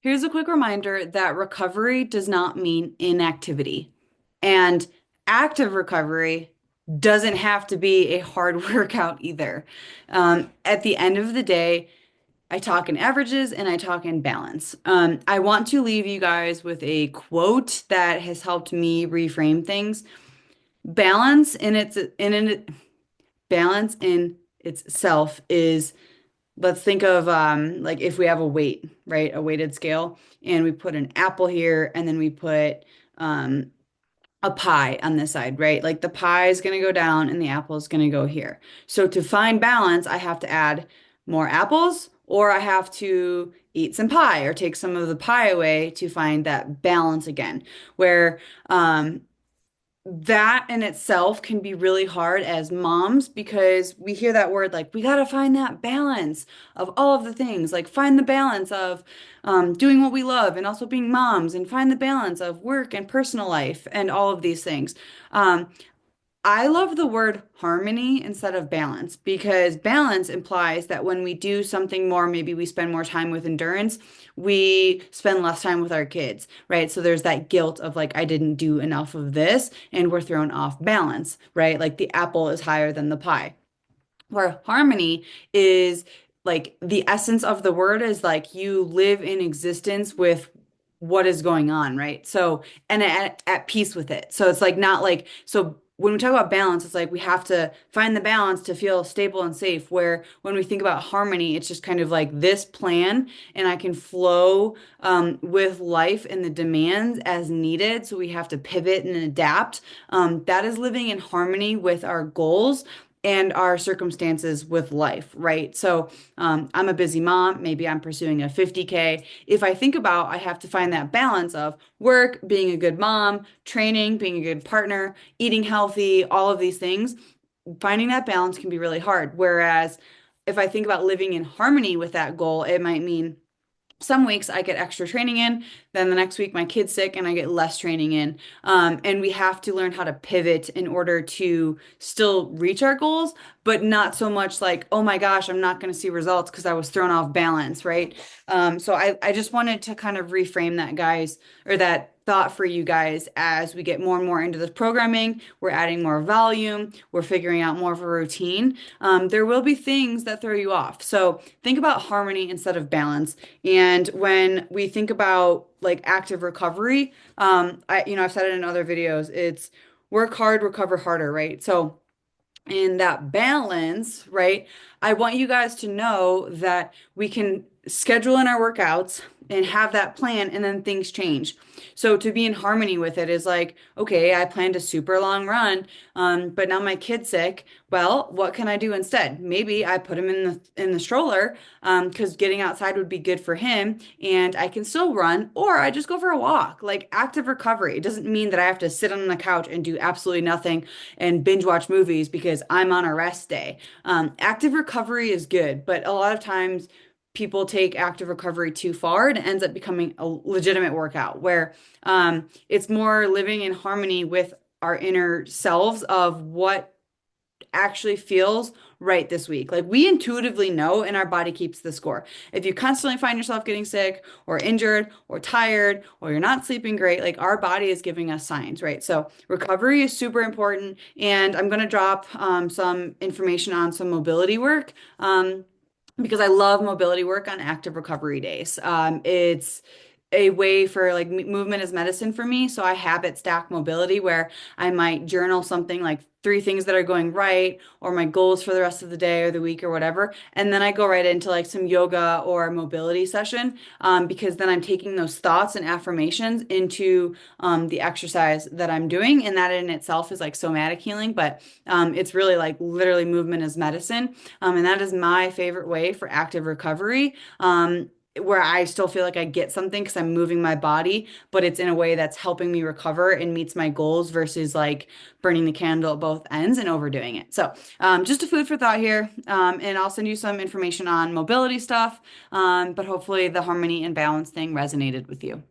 Here's a quick reminder that recovery does not mean inactivity. And active recovery doesn't have to be a hard workout either. At the end of the day, I talk in averages and I talk in balance. I want to leave you guys with a quote that has helped me reframe things. Balance in balance in itself is, let's think of like if we have a weight, right? A weighted scale, and we put an apple here, and then we put um, a pie on this side, right? Like the pie is going to go down and the apple is going to go here. So to find balance, I have to add more apples, or I have to eat some pie or take some of the pie away to find that balance again. Where that in itself can be really hard as moms because we hear that word like we got to find that balance of all of the things, like find the balance of doing what we love and also being moms, and find the balance of work and personal life and all of these things. I love the word harmony instead of balance, because balance implies that when we do something more, maybe we spend more time with endurance, we spend less time with our kids, right? So there's that guilt of like, I didn't do enough of this, and we're thrown off balance, right? Like the apple is higher than the pie. Where harmony is like the essence of the word is like you live in existence with what is going on, right? So, and at peace with it. So it's like not like, so when we talk about balance, it's like we have to find the balance to feel stable and safe. Where when we think about harmony, it's just kind of like this plan, and I can flow with life and the demands as needed. So we have to pivot and adapt. That is living in harmony with our goals and our circumstances with life, right? So I'm a busy mom. Maybe I'm pursuing a 50K. If I think about, I have to find that balance of work, being a good mom, training, being a good partner, eating healthy, all of these things. Finding that balance can be really hard. Whereas if I think about living in harmony with that goal, it might mean some weeks I get extra training in, then the next week my kid's sick and I get less training in. And we have to learn how to pivot in order to still reach our goals, but not so much like, oh my gosh, I'm not going to see results because I was thrown off balance, right? So I just wanted to kind of reframe that, guys, or that thought for you guys as we get more and more into this programming. We're adding more volume, we're figuring out more of a routine. There will be things that throw you off. So think about harmony instead of balance. And when we think about like active recovery, I've said it in other videos, it's work hard, recover harder, right? So in that balance, right? I want you guys to know that we can schedule in our workouts and have that plan, and then things change. So to be in harmony with it is like, okay, I planned a super long run, but now my kid's sick. Well, what can I do instead? Maybe I put him in the stroller, because getting outside would be good for him, and I can still run, or I just go for a walk. Like active recovery. It doesn't mean that I have to sit on the couch and do absolutely nothing and binge watch movies because I'm on a rest day. Active recovery is good, but a lot of times people take active recovery too far and it ends up becoming a legitimate workout where it's more living in harmony with our inner selves of what actually feels right this week. Like we intuitively know, and our body keeps the score. If you constantly find yourself getting sick or injured or tired or you're not sleeping great, like our body is giving us signs, right? So recovery is super important. And I'm going to drop some information on some mobility work. Because I love mobility work on active recovery days. It's a way for like movement is medicine for me. So I habit stack mobility where I might journal something like three things that are going right or my goals for the rest of the day or the week or whatever. And then I go right into like some yoga or mobility session, because then I'm taking those thoughts and affirmations into the exercise that I'm doing. And that in itself is like somatic healing, but it's really like literally movement is medicine. And that is my favorite way for active recovery. Where I still feel like I get something because I'm moving my body, but it's in a way that's helping me recover and meets my goals versus like burning the candle at both ends and overdoing it. So, just a food for thought here. And I'll send you some information on mobility stuff. But hopefully the harmony and balance thing resonated with you.